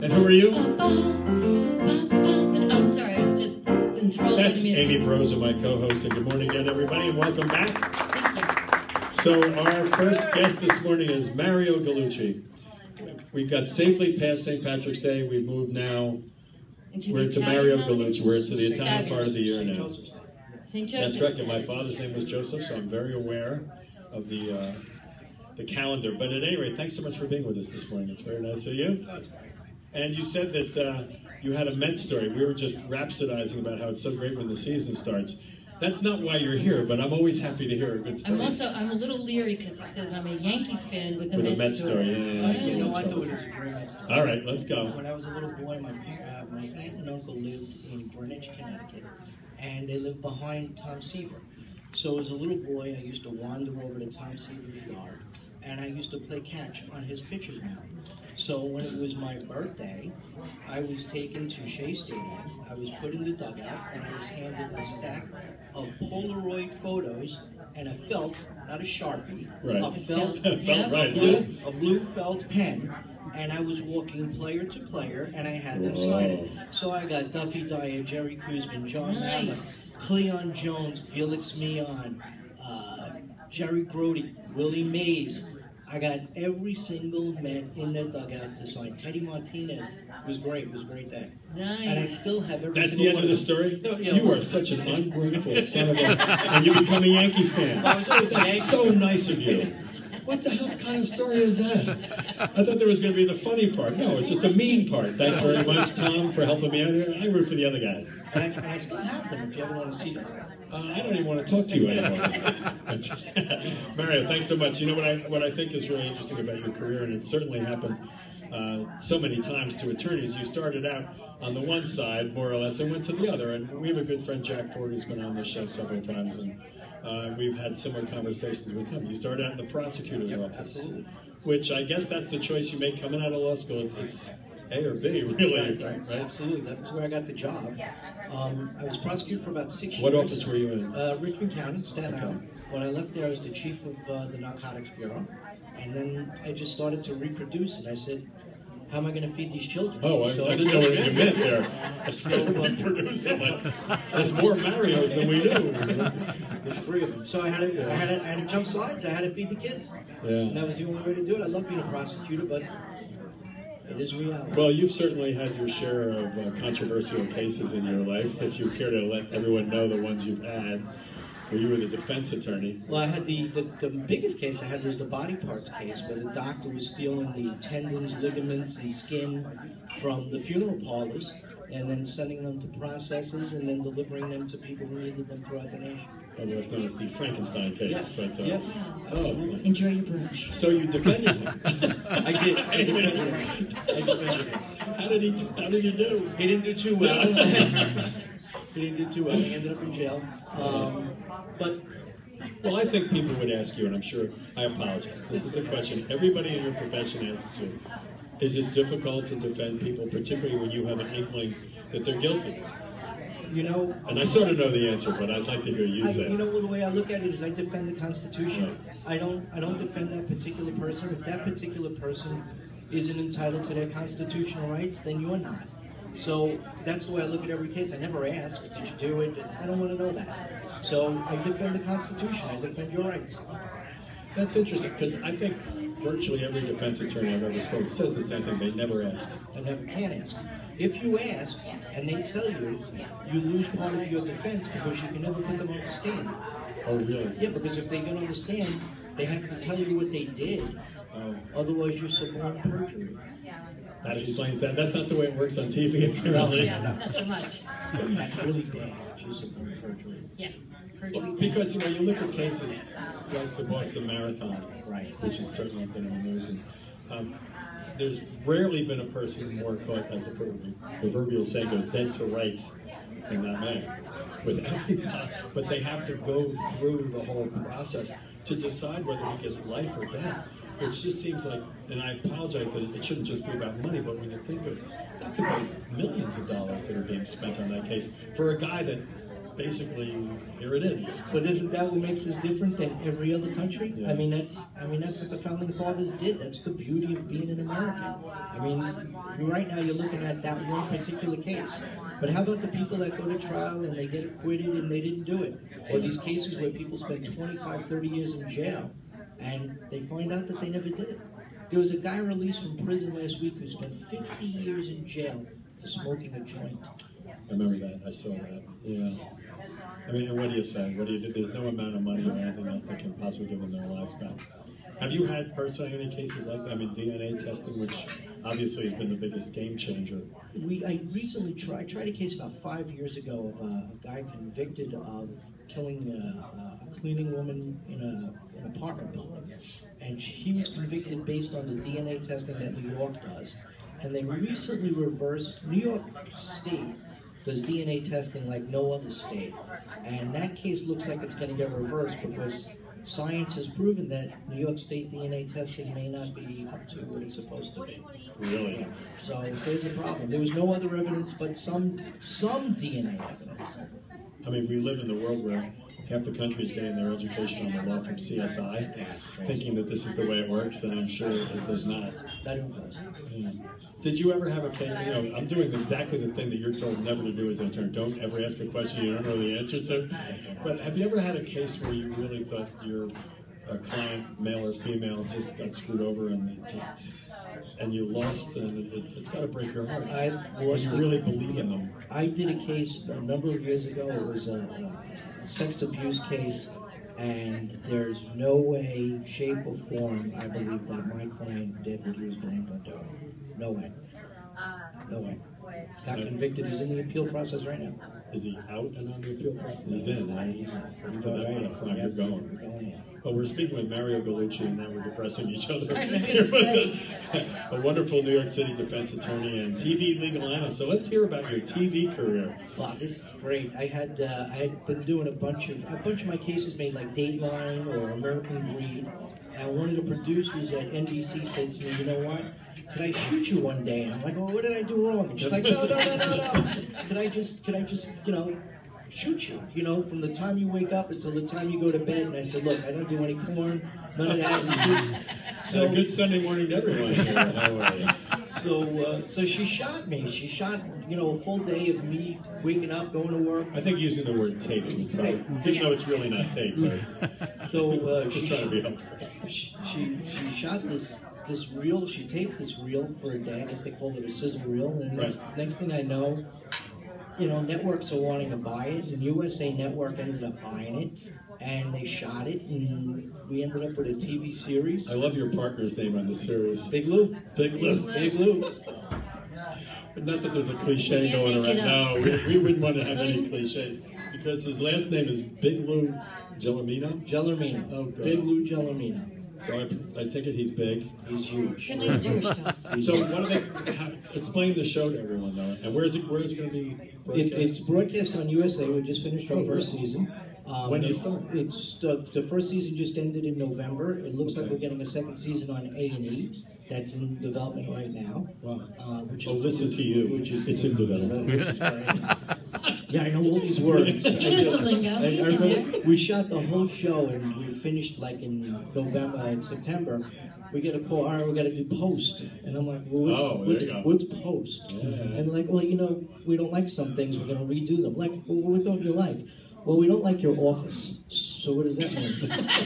And who are you? I'm sorry, I was just enthralled. That's Amy Broza, my co-host, and good morning again, everybody, and welcome back. Thank you. So our first guest this morning is Mario Gallucci. We got safely past St. Patrick's Day. We've moved now. We're into Mario Gallucci. We're into the Italian part of the year now. St. Joseph's. That's correct. And my father's name was Joseph, so I'm very aware of the calendar. But at any rate, thanks so much for being with us this morning. It's very nice of you. And you said that you had a Mets story. We were just rhapsodizing about how it's so great when the season starts. That's not why you're here, but I'm always happy to hear a good story. I'm a little leery because he says I'm a Yankees fan with a Mets story. Yeah, I thought it was a great Mets story. All right, let's go. When I was a little boy, my aunt and uncle lived in Greenwich, Connecticut, and they lived behind Tom Seaver. So as a little boy, I used to wander over to Tom Seaver's yard, and I used to play catch on his pitcher's mound. So when it was my birthday, I was taken to Shea Stadium, I was put in the dugout, and I was handed a stack of Polaroid photos and a felt, not a Sharpie, right. a felt, right. a blue felt pen, and I was walking player to player, and I had them sign it. So I got Duffy Dyer, Jerry Kuzman, John Mammoth, Cleon Jones, Felix Mion, Jerry Grody, Willie Mays. I got every single man in that dugout to sign. Teddy Martinez. It was great. It was a great day. Nice. And I still have every That's single the end one of the story? No, yeah, you are such an ungrateful son of a... And you become a Yankee fan. I was always a That's Yankee so nice of you. What the hell kind of story is that? I thought there was going to be the funny part. No, it's just the mean part. Thanks very much, Tom, for helping me out here. I root for the other guys. And I still have them if you ever want to see them. I don't even want to talk to you anymore. Mario, thanks so much. You know what I think is really interesting about your career, and it certainly happened so many times to attorneys. You started out on the one side, more or less, and went to the other. And we have a good friend, Jack Ford, who's been on this show several times, and we've had similar conversations with him. You started out in the prosecutor's office, absolutely. Which I guess that's the choice you make coming out of law school. It's A or B, really, right? Absolutely. That was where I got the job. I was prosecutor for about 6 years. What office were you in? Richmond County, Staten Island. When I left there, I was the chief of the Narcotics Bureau. And then I just started to reproduce, and I said, how am I going to feed these children? Oh, I didn't know what you meant there. I started reproducing. There's more Marios than we knew. There's 3 of them. So I had to jump sides. I had to feed the kids. Yeah. And that was the only way to do it. I love being a prosecutor, but it is reality. Well, you've certainly had your share of controversial cases in your life. If you care to let everyone know the ones you've had, where you were the defense attorney. Well, I had the biggest case I had was the body parts case, where the doctor was stealing the tendons, ligaments, and skin from the funeral parlors, and then sending them to processors, and then delivering them to people who needed them throughout the nation. Otherwise known as the Frankenstein case. Yes, but, yes. Oh. Enjoy your brunch. So you defended him. I did. I defended him. How did he do? He didn't do too well. He didn't do too well. He ended up in jail. But well, I think people would ask you, and I'm sure, I apologize. This is the question everybody in your profession asks you. Is it difficult to defend people, particularly when you have an inkling that they're guilty? You know, and I sort of know the answer, but I'd like to hear you say it. You know, the way I look at it is I defend the Constitution. Right. I don't defend that particular person. If that particular person isn't entitled to their constitutional rights, then you're not. So that's the way I look at every case. I never ask, did you do it? I don't want to know that. So I defend the Constitution. I defend your rights. That's interesting, because I think virtually every defense attorney I've ever spoken to says the same thing. They never ask. They never can ask. If you ask and they tell you, you lose part of your defense because you can never put them on the stand. Oh, really? Yeah, because if they get on the stand, they have to tell you what they did. Otherwise, you're suborn perjury. That explains that. That's not the way it works on TV, apparently. Yeah, not so much. That's really bad if you suborn perjury. Yeah, perjury. Well, because you look at cases like the Boston Marathon, right, which has certainly been in the news, and there's rarely been a person more caught, as the proverbial saying goes, dead to rights than that man. With everybody, but they have to go through the whole process to decide whether he gets life or death. Which just seems like, and I apologize that it shouldn't just be about money, but when you think of, that could be millions of dollars that are being spent on that case for a guy that basically, here it is. But isn't that what makes us different than every other country? Yeah. I mean, that's what the founding fathers did. That's the beauty of being an American. I mean, right now you're looking at that one particular case. But how about the people that go to trial and they get acquitted and they didn't do it? Or these cases where people spend 25, 30 years in jail and they find out that they never did it. There was a guy released from prison last week who spent 50 years in jail for smoking a joint. I remember that. I saw that. Yeah. I mean, and what do you say? What do you do? There's no amount of money or anything else that can possibly give them their lives back. Have you had personally any cases like that? I mean, DNA testing, which obviously has been the biggest game changer. I recently tried a case about 5 years ago of a guy convicted of killing a cleaning woman in an apartment building. And he was convicted based on the DNA testing that New York does. And they recently reversed, New York State does DNA testing like no other state. And that case looks like it's going to get reversed because science has proven that New York State DNA testing may not be up to what it's supposed to be. Really? Yeah. So there's a problem. There was no other evidence but some DNA evidence. I mean, we live in the world where half the country is getting their education on the law from CSI, thinking that this is the way it works, and I'm sure it does not. Yeah. Did you ever have a case, you know, I'm doing exactly the thing that you're told never to do as an attorney. Don't ever ask a question you don't know the answer to. But have you ever had a case where you really thought your client, male or female, just got screwed over and you lost, and it's got to break your heart? You really believe in them. I did a case a number of years ago. It was a sex abuse case, and there's no way, shape, or form I believe that my client did what he was blamed for doing. No way. No way. Got convicted. He's in the appeal process right now. Is he out and on the appeal process? He's in, right? He's in. That's for that kind of crime. You're going. Well, we're speaking with Mario Gallucci, and now we're depressing each other. I was gonna say. A wonderful New York City defense attorney and TV legal analyst. So let's hear about your TV career. Wow, this is great. I had been doing a bunch of my cases made like Dateline or American Greed, and one of the producers at NBC said to me, "You know what? Could I shoot you one day?" And I'm like, "Well, what did I do wrong?" And she's like, "No. Could I just, shoot you, from the time you wake up until the time you go to bed?" And I said, "Look, I don't do any porn, none of that." So a good Sunday morning to everyone here. How are you? So she shot me. She shot, a full day of me waking up, going to work. I think using the word taped, even though it's really not taped. But so just trying to be helpful. She shot this reel. She taped this reel for a day. I guess they called it a sizzle reel. And next thing I know, networks are wanting to buy it, and USA Network ended up buying it, and they shot it, and we ended up with a TV series. I love your partner's name on the series. Big Lou. Big Lou. Big Lou. But not that there's a cliche going around. No, we wouldn't want to have any cliches, because his last name is Big Lou Gelormino? Gelormino. Oh, God. Big Lou Gelormino. So I take it he's big. He's huge. It's a nice Jewish guy. So what are explain the show to everyone though, and where is it going to be broadcast? It's broadcast on USA. We just finished our first season. When do you start? It's the first season just ended in November. It looks like we're getting a second season on A&E. That's in development right now. Wow. Listen to you. It's in development. Yeah, I know all these words. He knows the lingo. He's in there. We shot the whole show, and we finished like in September. We get a call, all right, we got to do post. And I'm like, well, what's post? Yeah. And like, well, we don't like some things, we're going to redo them. Like, well, what don't you like? Well, we don't like your office. So what does that mean?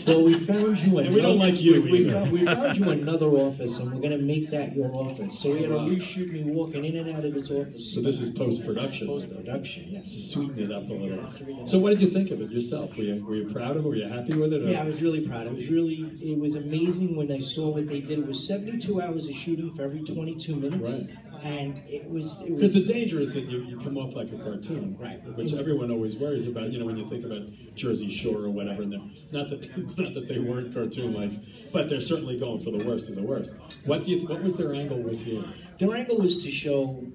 Well, we found you another. And we don't like you either. We found you another office, and we're going to make that your office. So we had to reshoot me walking in and out of his office. So this is post-production. Post-production, yes. Sweeten it up a little. So what did you think of it yourself? Were you proud of it? Were you happy with it? Or? Yeah, I was really proud. It was amazing when I saw what they did. It was 72 hours of shooting for every 22 minutes. Right. And it was because the danger is that you come off like a cartoon, right? Which everyone always worries about. When you think about Jersey Shore or whatever, and not that they weren't cartoon-like, but they're certainly going for the worst of the worst. What was their angle with you? Their angle was to show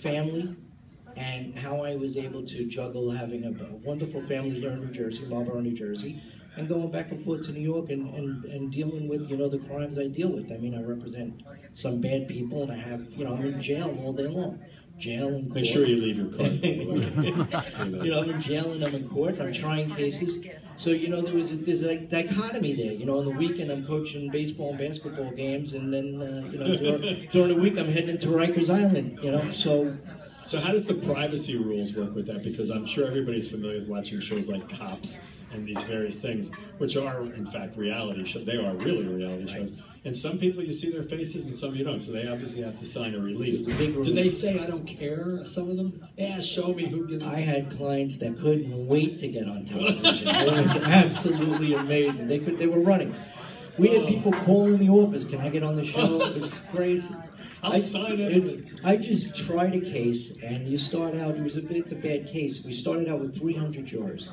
family and how I was able to juggle having a wonderful family here in New Jersey, Marlborough, New Jersey, and going back and forth to New York and dealing with, the crimes I deal with. I mean, I represent some bad people, and I have, I'm in jail all day long. Jail and court. Make sure you leave your card. I'm in jail and I'm in court. I'm trying cases. So, there's a dichotomy there. On the weekend I'm coaching baseball and basketball games, and then, during the week I'm heading into Rikers Island, So how does the privacy rules work with that? Because I'm sure everybody's familiar with watching shows like Cops and these various things, which are, in fact, reality shows. They are really reality shows. And some people, you see their faces, and some you don't. So they obviously have to sign a release. Do they say, I don't care, some of them? Yeah, show me who gives. I had clients that couldn't wait to get on television. It was absolutely amazing. They were running. We had people calling the office, can I get on the show? It's crazy. I'll sign it. I just tried a case, and you start out, it's a bad case. We started out with 300 jurors.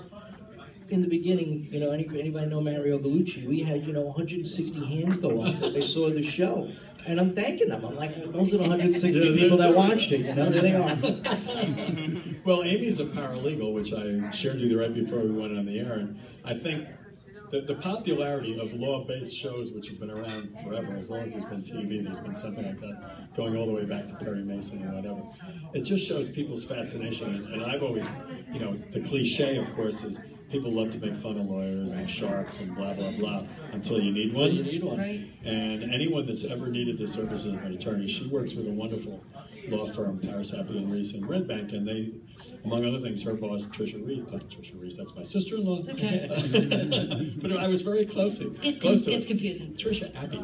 In the beginning, anybody know Mario Gallucci? We had, 160 hands go up that they saw the show. And I'm thanking them. I'm like, those are the 160 people that watched it, there they are. Well, Amy's a paralegal, which I shared with you right before we went on the air, and I think the popularity of law-based shows, which have been around forever, as long as there's been TV, there's been something like that, going all the way back to Perry Mason or whatever. It just shows people's fascination, and I've always, the cliche, of course, is people love to make fun of lawyers and sharks and blah, blah, blah, until you need one. Until you need one. Right. And anyone that's ever needed the services of an attorney, she works with a wonderful law firm, Paris Happy and Reese in Red Bank, and they, among other things, her boss, Trisha Reese, that's my sister-in-law. It's okay. But I was very close to it. It's confusing. Trisha Abbey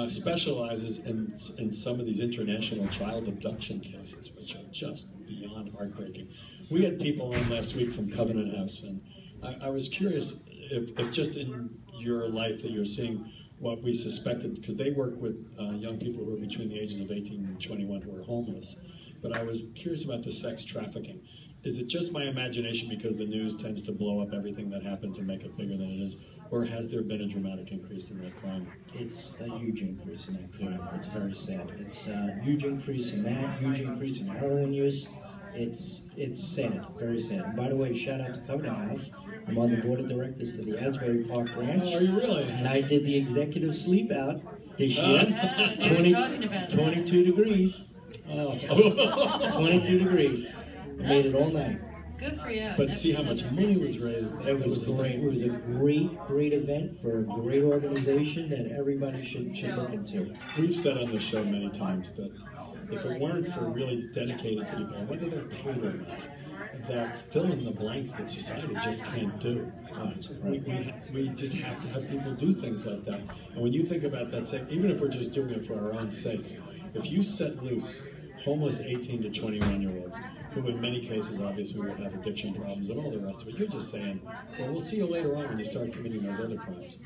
specializes in some of these international child abduction cases, which are just beyond heartbreaking. We had people on last week from Covenant House, and I was curious if just in your life that you're seeing what we suspected, because they work with young people who are between the ages of 18 and 21 who are homeless. But I was curious about the sex trafficking. Is it just my imagination because the news tends to blow up everything that happens and make it bigger than it is? Or has there been a dramatic increase in that crime? It's a huge increase in that crime. It's very sad. It's a huge increase in that, huge increase in heroin use. It's sad, very sad. And by the way, shout out to Covenant House. I'm on the board of directors for the Asbury Park branch. Oh, are you really? And I did the executive sleep out this year. 22 degrees. Oh. 22 degrees. I made it all night. Good for you. But see how much money was raised. It was great. It was a great event for a great organization that everybody should look into. We've said on this show many times that if it weren't for really dedicated people, whether they're paid or not, that fill in the blanks that society just can't do. We just have to have people do things like that. And when you think about that, say, even if we're just doing it for our own sakes, if you set loose homeless 18 to 21-year-olds, who in many cases obviously would have addiction problems and all the rest of it, you're just saying, well, we'll see you later on when you start committing those other crimes.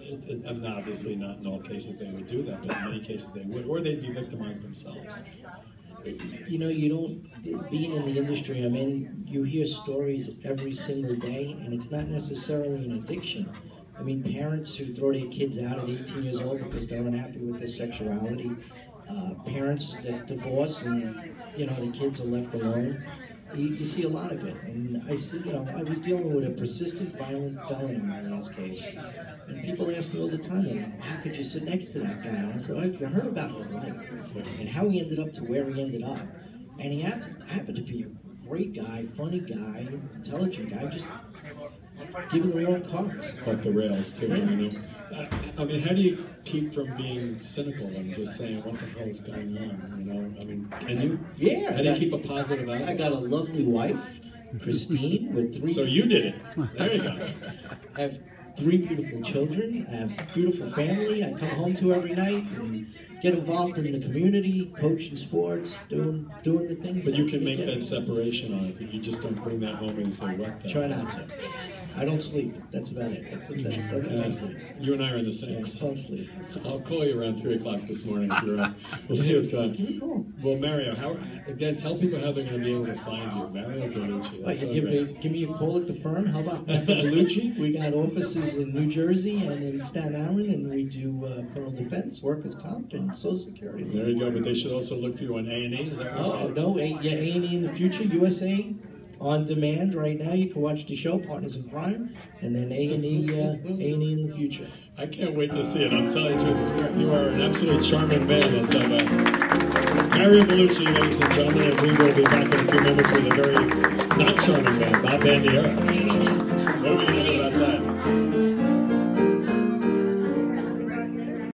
And obviously not in all cases they would do that, but in many cases they would, or they'd be victimized themselves. You don't, being in the industry I'm in, you hear stories every single day, and it's not necessarily an addiction. I mean, parents who throw their kids out at 18 years old because they're unhappy with their sexuality, parents that divorce and, the kids are left alone. You see a lot of it, and I see, I was dealing with a persistent violent felon in my last case, and people ask me all the time, how could you sit next to that guy? And I said, I've heard about his life, and how he ended up to where he ended up, and he happened to be a great guy, funny guy, intelligent guy, just given the wrong cards. Off the rails, too, I mean, how do you keep from being cynical and just saying, what the hell's going on, I mean, can you? Yeah. How do you keep a positive outlook? I got a lovely wife, Christine, with 3... So you did it. There you go. I have 3 beautiful children. I have a beautiful family I come home to every night and get involved in the community, coaching sports, doing the things. But you can make that separation on it, that you just don't bring that home and say, what the Try not to. I don't sleep. That's about it. That's what I sleep. You and I are in the same. Don't sleep. I'll call you around 3 o'clock this morning if you're around. We'll see what's going on. Well, Mario, tell people how they're going to be able to find you. Mario Gallucci. Give me a call at the firm. How about Gallucci? We got offices in New Jersey and in Staten Island, and we do criminal defense, workers' comp, and Social Security. There you go. But they should also look for you on A&E. Is that what you're saying? No. A&E in the future. USA. on demand right now. You can watch the show, Partners in Crime, and then A&E in the future. I can't wait to see it. I'm telling you, you are an absolutely charming man. It's Mario Gallucci, ladies and gentlemen, and we will be back in a few moments with a very not charming man, Bob Bandiera.